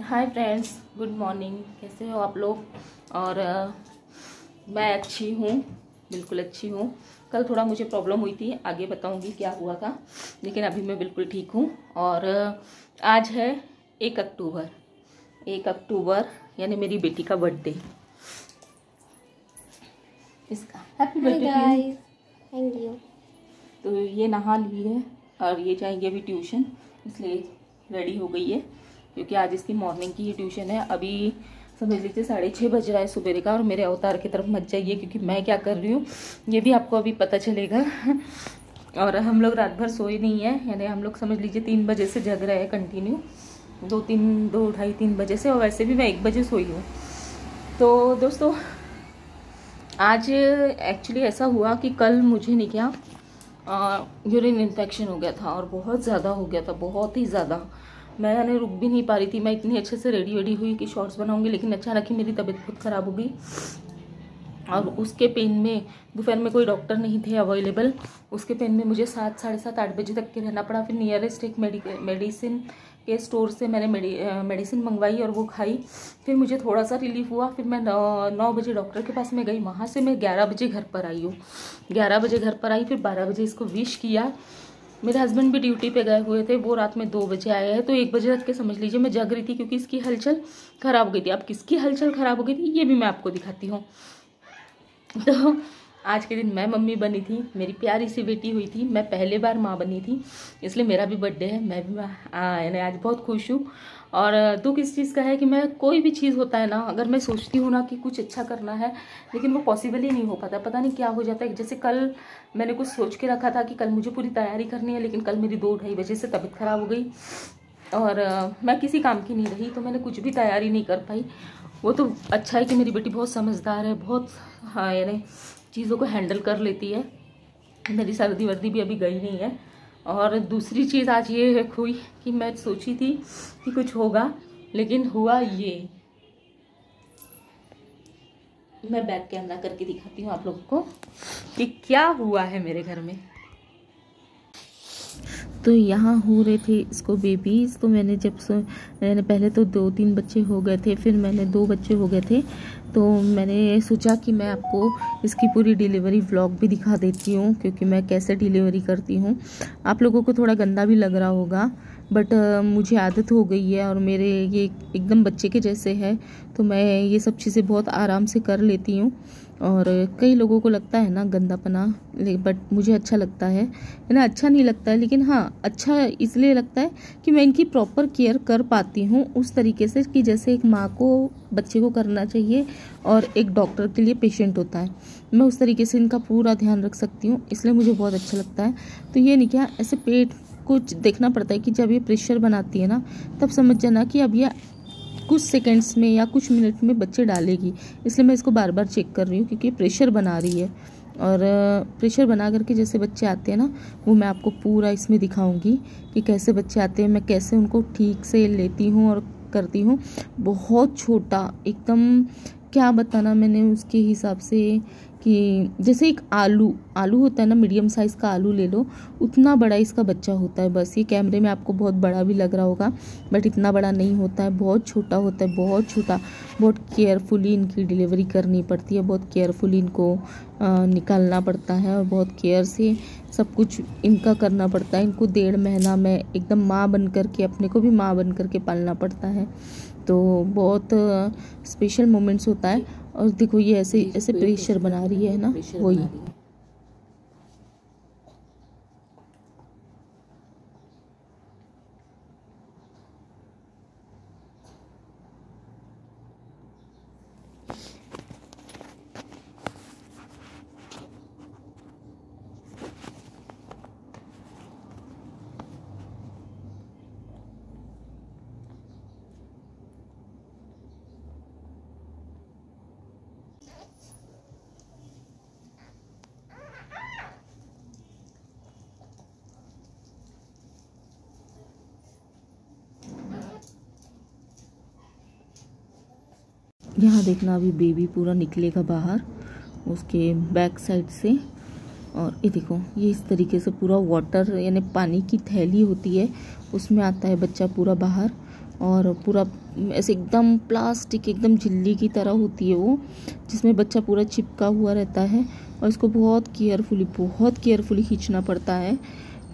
Hi friends, good morning. कैसे हो आप लोग? और मैं अच्छी हूँ, बिल्कुल अच्छी हूँ। कल थोड़ा मुझे प्रॉब्लम हुई थी, आगे बताऊँगी क्या हुआ था, लेकिन अभी मैं बिल्कुल ठीक हूँ। और आज है 1 अक्टूबर। 1 अक्टूबर यानी मेरी बेटी का बर्थडे। इसका happy birthday guys. Thank you. तो ये नहा ली है और ये जाएंगे अभी ट्यूशन, इसलिए रेडी हो गई है क्योंकि आज इसकी मॉर्निंग की ही ट्यूशन है। अभी समझ लीजिए 6:30 बज रहा है सुबह का। और मेरे अवतार की तरफ मत जाइए क्योंकि मैं क्या कर रही हूँ ये भी आपको अभी पता चलेगा। और हम लोग रात भर सोए नहीं है, यानी हम लोग समझ लीजिए 3 बजे से जग रहे हैं कंटिन्यू, 2-2:30-3 बजे से। और वैसे भी मैं 1 बजे सोई हूँ। तो दोस्तों आज एक्चुअली ऐसा हुआ कि कल मुझे नहीं क्या यूरिन इन्फेक्शन हो गया था और बहुत ज़्यादा हो गया था, बहुत ही ज़्यादा। मैंने रुक भी नहीं पा रही थी। मैं इतनी अच्छे से रेडी हुई कि शॉर्ट्स बनाऊंगी, लेकिन अचानक ही मेरी तबीयत बहुत ख़राब हो गई। और उसके पेन में दोपहर में कोई डॉक्टर नहीं थे अवेलेबल। उसके पेन में मुझे 7, 7:30, 8 बजे तक के रहना पड़ा। फिर नियरेस्ट एक मेडिसिन के स्टोर से मैंने मेडिसिन मंगवाई और वो खाई। फिर मुझे थोड़ा सा रिलीफ हुआ। फिर मैं 9 बजे डॉक्टर के पास में गई। वहाँ से मैं 11 बजे घर पर आई हूँ। 11 बजे घर पर आई, फिर 12 बजे इसको विश किया। मेरे हस्बैंड भी ड्यूटी पे गए हुए थे, वो रात में 2 बजे आए हैं। तो 1 बजे तक के समझ लीजिए मैं जग रही थी क्योंकि इसकी हलचल ख़राब हो गई थी। अब किसकी हलचल ख़राब हो गई थी ये भी मैं आपको दिखाती हूँ। तो आज के दिन मैं मम्मी बनी थी, मेरी प्यारी सी बेटी हुई थी। मैं पहले बार माँ बनी थी, इसलिए मेरा भी बर्थडे है। मैं भी यानी आज बहुत खुश हूँ। और दुख इस चीज़ का है कि मैं कोई भी चीज़ होता है ना, अगर मैं सोचती हूँ ना कि कुछ अच्छा करना है, लेकिन वो पॉसिबल ही नहीं हो पाता। पता नहीं क्या हो जाता है। जैसे कल मैंने कुछ सोच के रखा था कि कल मुझे पूरी तैयारी करनी है, लेकिन कल मेरी 2-2:30 बजे से तबीयत ख़राब हो गई और मैं किसी काम की नहीं रही, तो मैंने कुछ भी तैयारी नहीं कर पाई। वो तो अच्छा है कि मेरी बेटी बहुत समझदार है, बहुत हाँ यानी चीज़ों को हैंडल कर लेती है। मेरी सर्दी वर्दी भी अभी गई नहीं है। और दूसरी चीज़ आज ये हुई कि मैं सोची थी कि कुछ होगा, लेकिन हुआ ये। मैं बैक कैमरा करके दिखाती हूँ आप लोगों को कि क्या हुआ है मेरे घर में। तो यहाँ हो रहे थे इसको बेबीज़। तो मैंने पहले तो 2-3 बच्चे हो गए थे, फिर मैंने 2 बच्चे हो गए थे। तो मैंने सोचा कि मैं आपको इसकी पूरी डिलीवरी व्लॉग भी दिखा देती हूँ, क्योंकि मैं कैसे डिलीवरी करती हूँ। आप लोगों को थोड़ा गंदा भी लग रहा होगा, बट मुझे आदत हो गई है और मेरे ये एकदम बच्चे के जैसे है, तो मैं ये सब चीज़ें बहुत आराम से कर लेती हूँ। और कई लोगों को लगता है ना गंदापना, बट मुझे अच्छा लगता है ना। अच्छा नहीं लगता है, लेकिन हाँ अच्छा इसलिए लगता है कि मैं इनकी प्रॉपर केयर कर पाती हूँ उस तरीके से कि जैसे एक माँ को बच्चे को करना चाहिए और एक डॉक्टर के लिए पेशेंट होता है, मैं उस तरीके से इनका पूरा ध्यान रख सकती हूँ। इसलिए मुझे बहुत अच्छा लगता है। तो ये नहीं क्या ऐसे पेट को देखना पड़ता है कि जब ये प्रेशर बनाती है ना, तब समझ जाना कि अब ये कुछ सेकंड्स में या कुछ मिनट में बच्चे डालेगी। इसलिए मैं इसको बार बार चेक कर रही हूँ क्योंकि प्रेशर बना रही है। और प्रेशर बना करके जैसे बच्चे आते हैं ना, वो मैं आपको पूरा इसमें दिखाऊंगी कि कैसे बच्चे आते हैं, मैं कैसे उनको ठीक से लेती हूँ और करती हूँ। बहुत छोटा एकदम, क्या बताना मैंने उसके हिसाब से कि जैसे एक आलू होता है ना, मीडियम साइज़ का आलू ले लो, उतना बड़ा इसका बच्चा होता है। बस ये कैमरे में आपको बहुत बड़ा भी लग रहा होगा, बट इतना बड़ा नहीं होता है, बहुत छोटा होता है, बहुत छोटा। बहुत केयरफुली इनकी डिलीवरी करनी पड़ती है, बहुत केयरफुली इनको निकालना पड़ता है और बहुत केयर से सब कुछ इनका करना पड़ता है। इनको 1.5 महीना में एकदम माँ बन करके, अपने को भी माँ बन करके पालना पड़ता है। तो बहुत स्पेशल मोमेंट्स होता है। और देखो ये ऐसे ऐसे प्रेशर बना रही है ना, वही। यहाँ देखना अभी बेबी पूरा निकलेगा बाहर उसके बैक साइड से। और ये देखो ये इस तरीके से पूरा वाटर यानी पानी की थैली होती है, उसमें आता है बच्चा पूरा बाहर। और पूरा ऐसे एकदम प्लास्टिक, एकदम झिल्ली की तरह होती है वो, जिसमें बच्चा पूरा चिपका हुआ रहता है। और इसको बहुत केयरफुली खींचना पड़ता है।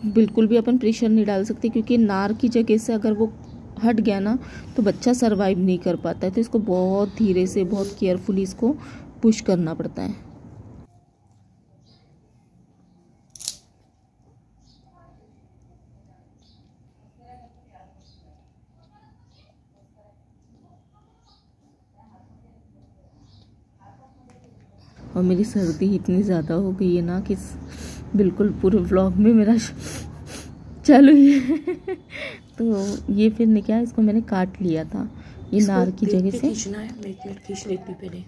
बिल्कुल भी अपन प्रेशर नहीं डाल सकते, क्योंकि नार की जगह से अगर वो हट गया ना तो बच्चा सरवाइव नहीं कर पाता है। तो इसको बहुत धीरे से, बहुत केयरफुली इसको पुश करना पड़ता है। और मेरी सर्दी इतनी ज़्यादा हो गई है ना कि बिल्कुल पूरे व्लॉग में मेरा चालू है। तो ये फिर ने क्या, इसको मैंने काट लिया था ये नार की जगह से। खींचना है, मैं एक मिनट खींच लेती हूँ पहले।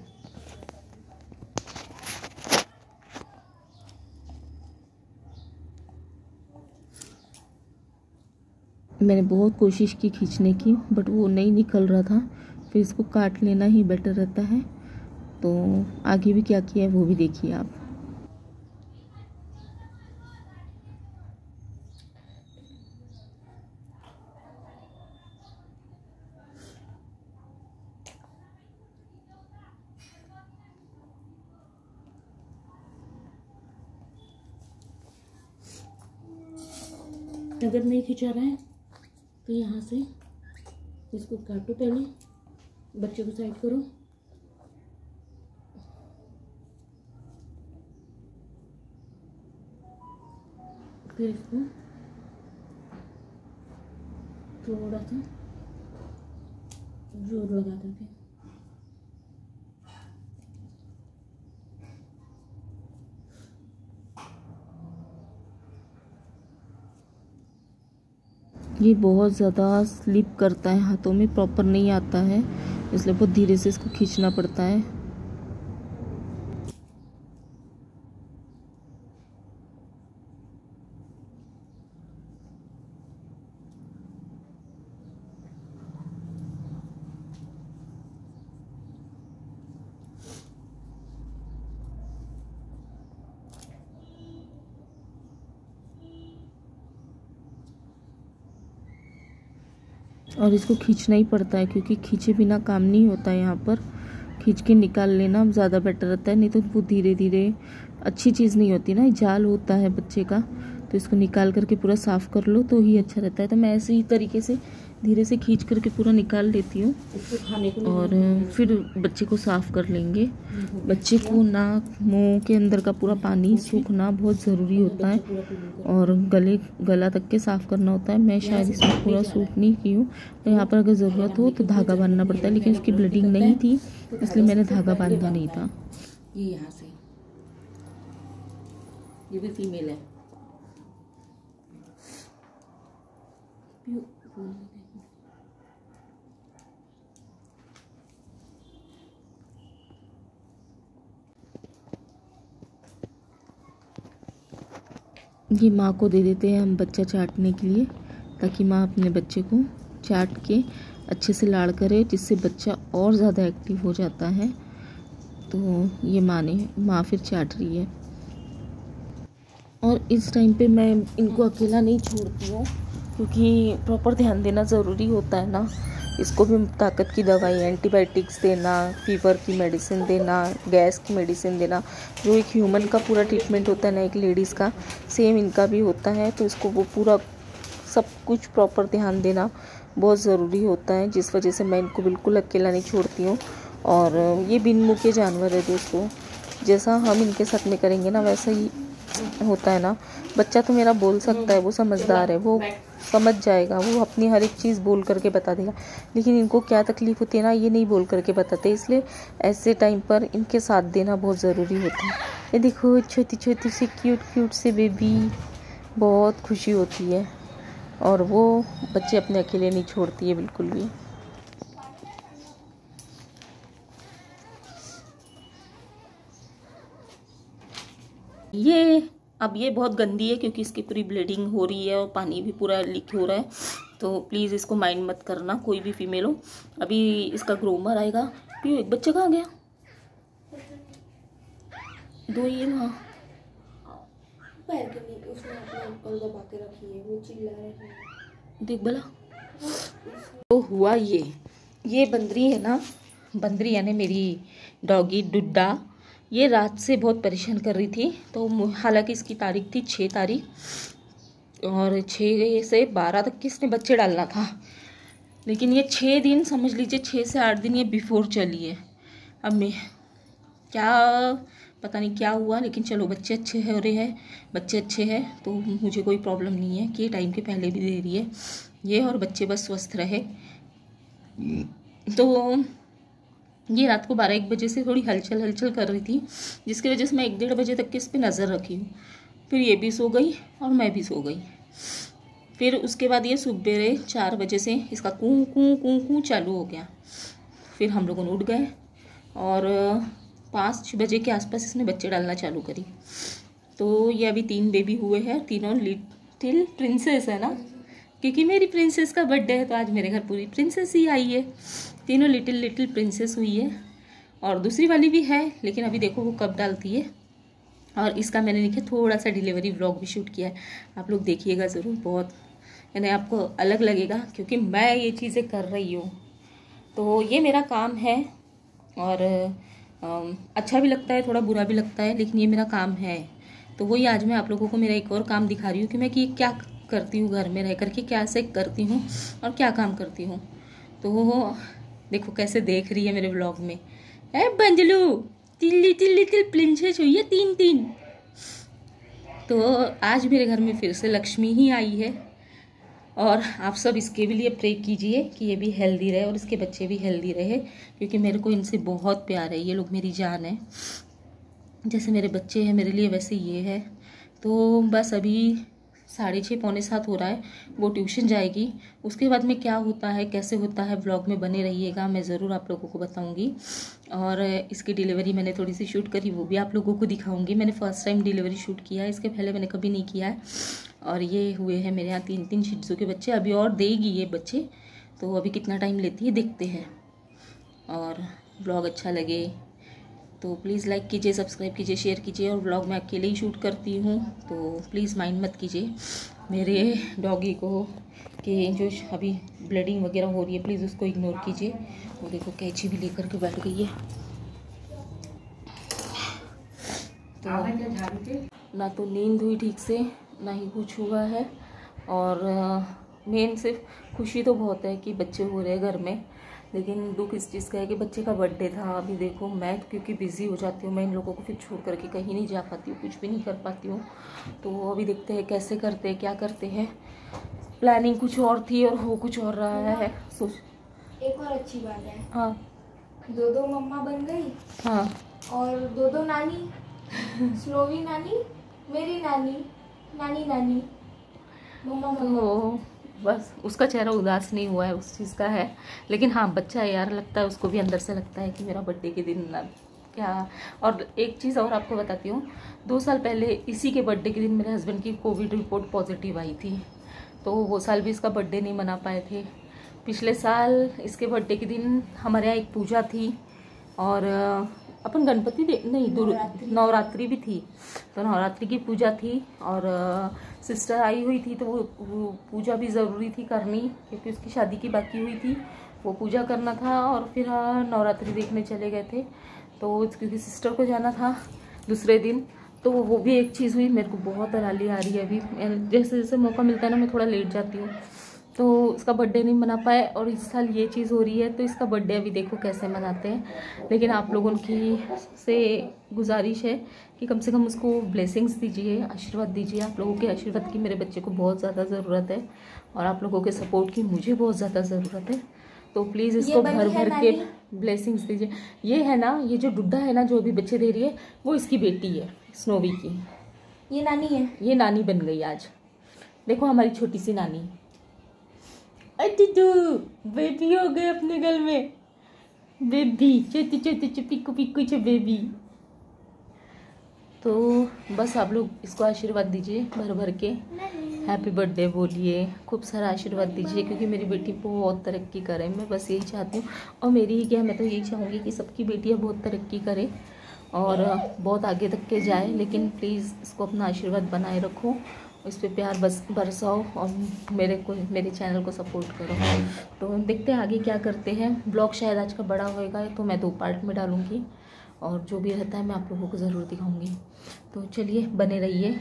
मैंने बहुत कोशिश की खींचने की, बट वो नहीं निकल रहा था। फिर इसको काट लेना ही बेटर रहता है। तो आगे भी क्या किया है वो भी देखिए आप। अगर नहीं खिंचा रहा है तो यहाँ से इसको काटो, पहले बच्चे को साइड करो, फिर इसको थोड़ा सा जोर लगा देते। ये बहुत ज़्यादा स्लिप करता है, हाथों में प्रॉपर नहीं आता है, इसलिए बहुत धीरे से इसको खींचना पड़ता है। और इसको खींचना ही पड़ता है, क्योंकि खींचे बिना काम नहीं होता है। यहाँ पर खींच के निकाल लेना ज़्यादा बेटर रहता है, नहीं तो वो धीरे धीरे अच्छी चीज़ नहीं होती ना। जाल होता है बच्चे का, तो इसको निकाल करके पूरा साफ़ कर लो तो ही अच्छा रहता है। तो मैं ऐसे ही तरीके से धीरे से खींच करके पूरा निकाल लेती हूँ। और फिर बच्चे को साफ़ कर लेंगे। बच्चे को नाक मुंह के अंदर का पूरा पानी सूखना बहुत ज़रूरी होता है, और गला तक के साफ़ करना होता है। मैं शायद इसमें पूरा सूख नहीं की हूँ, तो यहाँ पर अगर ज़रूरत हो तो धागा बांधना पड़ता है, लेकिन उसकी ब्लीडिंग नहीं थी इसलिए मैंने धागा बांधा नहीं था। ये यहाँ से, ये भी फीमेल है। ये माँ को दे देते हैं हम बच्चा चाटने के लिए, ताकि माँ अपने बच्चे को चाट के अच्छे से लाड़ करे, जिससे बच्चा और ज़्यादा एक्टिव हो जाता है। तो ये माँ फिर चाट रही है। और इस टाइम पे मैं इनको अकेला नहीं छोड़ती हूँ, क्योंकि प्रॉपर ध्यान देना ज़रूरी होता है ना। इसको भी ताकत की दवाई, एंटीबायोटिक्स देना, फीवर की मेडिसिन देना, गैस की मेडिसिन देना, जो एक ह्यूमन का पूरा ट्रीटमेंट होता है ना एक लेडीज़ का, सेम इनका भी होता है। तो इसको वो पूरा सब कुछ प्रॉपर ध्यान देना बहुत ज़रूरी होता है, जिस वजह से मैं इनको बिल्कुल अकेला नहीं छोड़ती हूँ। और ये बिन मुँह के जानवर है दोस्तों, जैसा हम इनके साथ में करेंगे ना वैसा ही होता है ना। बच्चा तो मेरा बोल सकता है, वो समझदार है, वो समझ जाएगा, वो अपनी हर एक चीज़ बोल करके बता देगा। लेकिन इनको क्या तकलीफ़ होती है ना, ये नहीं बोल करके बताते, इसलिए ऐसे टाइम पर इनके साथ देना बहुत ज़रूरी होता है। ये देखो छोटी छोटी सी क्यूट से बेबी, बहुत खुशी होती है। और वो बच्चे अपने अकेले नहीं छोड़ती है बिल्कुल भी। अब ये बहुत गंदी है, क्योंकि इसकी पूरी ब्लीडिंग हो रही है और पानी भी पूरा लीक हो रहा है। तो प्लीज़ इसको माइंड मत करना, कोई भी फीमेल हो। अभी इसका ग्रूमर आएगा। क्यों, एक बच्चा कहाँ गया? दो ये वहाँ पैर के नीचे उसने अपना अंकल दबा के रखी है, वो चिल्ला रहे हैं। देख भला, तो हुआ ये बंदरी है ना, बंदरी यानी मेरी डॉगी डुड्डा, ये रात से बहुत परेशान कर रही थी। तो हालांकि इसकी तारीख थी 6 तारीख और 6 से 12 तक की इसने बच्चे डालना था, लेकिन ये 6 दिन समझ लीजिए, 6 से 8 दिन ये बिफोर चली है। अब मैं क्या पता नहीं क्या हुआ, लेकिन चलो बच्चे अच्छे हो रहे हैं, बच्चे अच्छे हैं तो मुझे कोई प्रॉब्लम नहीं है कि टाइम के पहले भी दे रही है ये, और बच्चे बस स्वस्थ रहे। तो ये रात को 12-1 बजे से थोड़ी हलचल कर रही थी, जिसकी वजह से मैं 1-1:30 बजे तक के इस पर नज़र रखी हूँ। फिर ये भी सो गई और मैं भी सो गई। फिर उसके बाद ये सुबह 4 बजे से इसका कूं कूं कूं कूं चालू हो गया। फिर हम लोगों ने उठ गए और 5 बजे के आसपास इसने बच्चे डालना चालू करी। तो ये अभी 3 बेबी हुए हैं, तीनों लिटिल प्रिंसेस है ना, क्योंकि मेरी प्रिंसेस का बर्थडे है तो आज मेरे घर पूरी प्रिंसेस ही आई है। तीनों लिटिल प्रिंसेस हुई है और दूसरी वाली भी है, लेकिन अभी देखो वो कब डालती है। और इसका मैंने देखिए थोड़ा सा डिलीवरी व्लॉग भी शूट किया है, आप लोग देखिएगा ज़रूर, बहुत यानी आपको अलग लगेगा क्योंकि मैं ये चीज़ें कर रही हूँ। तो ये मेरा काम है और अच्छा भी लगता है, थोड़ा बुरा भी लगता है, लेकिन ये मेरा काम है। तो वही आज मैं आप लोगों को मेरा एक और काम दिखा रही हूँ कि मैं कि क्या करती हूँ घर में रह करके, क्या से करती हूँ और क्या काम करती हूँ। तो वो देखो कैसे देख रही है मेरे व्लॉग में, ए बंजलू लिटिल प्रिंसेस हुई है 3। तो आज मेरे घर में फिर से लक्ष्मी ही आई है और आप सब इसके भी लिए प्रे कीजिए कि ये भी हेल्दी रहे और इसके बच्चे भी हेल्दी रहे, क्योंकि मेरे को इनसे बहुत प्यार है, ये लोग मेरी जान है। जैसे मेरे बच्चे हैं मेरे लिए वैसे ये है। तो बस अभी 6:30-7 हो रहा है, वो ट्यूशन जाएगी। उसके बाद में क्या होता है कैसे होता है व्लॉग में बने रहिएगा, मैं ज़रूर आप लोगों को बताऊंगी। और इसकी डिलीवरी मैंने थोड़ी सी शूट करी, वो भी आप लोगों को दिखाऊंगी। मैंने फर्स्ट टाइम डिलीवरी शूट किया है, इसके पहले मैंने कभी नहीं किया है। और ये हुए हैं मेरे यहाँ 3 शि ट्ज़ू के बच्चे, अभी और देगी ये बच्चे, तो अभी कितना टाइम लेती है देखते हैं। और व्लॉग अच्छा लगे तो प्लीज़ लाइक कीजिए, सब्सक्राइब कीजिए, शेयर कीजिए। और व्लॉग मैं अकेले ही शूट करती हूँ तो प्लीज़ माइंड मत कीजिए मेरे डॉगी को कि जो अभी ब्लीडिंग वगैरह हो रही है, प्लीज़ उसको इग्नोर कीजिए। वो देखो कैंची भी लेकर के बैठ गई है। तो ना तो नींद हुई ठीक से, ना ही कुछ हुआ है। और मेन सिर्फ खुशी तो बहुत है कि बच्चे हो रहे हैं घर में, लेकिन दुख इस चीज़ का है कि बच्चे का बर्थडे था। अभी देखो मैं क्योंकि बिज़ी हो जाती हूँ, मैं इन लोगों को फिर छोड़ करके कहीं नहीं जा पाती हूँ, कुछ भी नहीं कर पाती हूँ। तो अभी देखते हैं कैसे करते हैं, क्या करते हैं। प्लानिंग कुछ और थी और हो कुछ और रहा है। सोच एक और अच्छी बात है, हाँ 2 मम्मा बन गई। हाँ और 2 नानी, स्नोवी नानी, मेरी नानी, नानी मम्मा। तो बस उसका चेहरा उदास नहीं हुआ है, उस चीज़ का है। लेकिन हाँ बच्चा है यार, लगता है उसको भी अंदर से लगता है कि मेरा बर्थडे के दिन ना क्या। और एक चीज़ और आपको बताती हूँ, 2 साल पहले इसी के बर्थडे के दिन मेरे हस्बैंड की कोविड रिपोर्ट पॉजिटिव आई थी, तो वो साल भी इसका बर्थडे नहीं मना पाए थे। पिछले साल इसके बर्थडे के दिन हमारे यहाँ एक पूजा थी और अपन गणपति नवरात्रि भी थी, तो नवरात्रि की पूजा थी और सिस्टर आई हुई थी, तो वो पूजा भी ज़रूरी थी करनी क्योंकि उसकी शादी की बाकी हुई थी, वो पूजा करना था। और फिर नवरात्रि देखने चले गए थे, तो क्योंकि सिस्टर को जाना था दूसरे दिन, तो वो भी एक चीज़ हुई। मेरे को बहुत दलाली आ रही है अभी, जैसे जैसे मौका मिलता है ना मैं थोड़ा लेट जाती हूँ, तो इसका बर्थडे नहीं मना पाए और इस साल ये चीज़ हो रही है, तो इसका बर्थडे अभी देखो कैसे मनाते हैं। लेकिन आप लोगों की से गुजारिश है कि कम से कम उसको ब्लेसिंग्स दीजिए, आशीर्वाद दीजिए। आप लोगों के आशीर्वाद की मेरे बच्चे को बहुत ज़्यादा ज़रूरत है और आप लोगों के सपोर्ट की मुझे बहुत ज़्यादा ज़रूरत है। तो प्लीज़ इसको भर भर के ब्लेसिंग्स दीजिए। ये है ना, ये जो डुड्डा है ना जो अभी बच्चे दे रही है, वो इसकी बेटी है स्नोवी की। ये नानी है, ये नानी बन गई आज। देखो हमारी छोटी सी नानी। अरे बेबी हो गए अपने घर में, बेबी छोटी छोटी पिक्कू पिक्कू छे बेबी। तो बस आप लोग इसको आशीर्वाद दीजिए भर भर के, हैप्पी बर्थडे बोलिए, खूब सारा आशीर्वाद दीजिए क्योंकि मेरी बेटी बहुत तरक्की करे। मैं बस यही चाहती हूँ, और मेरी ही क्या, मैं तो यही चाहूँगी कि सबकी बेटियाँ बहुत तरक्की करे और बहुत आगे तक के जाए। लेकिन प्लीज़ इसको अपना आशीर्वाद बनाए रखो इस पे प्यार बस बरसाओ और मेरे चैनल को सपोर्ट करो। तो देखते हैं आगे क्या करते हैं। ब्लॉग शायद आज का बड़ा होएगा तो मैं 2 पार्ट में डालूँगी और जो भी रहता है मैं आप लोगों को ज़रूर दिखाऊँगी। तो चलिए बने रहिए।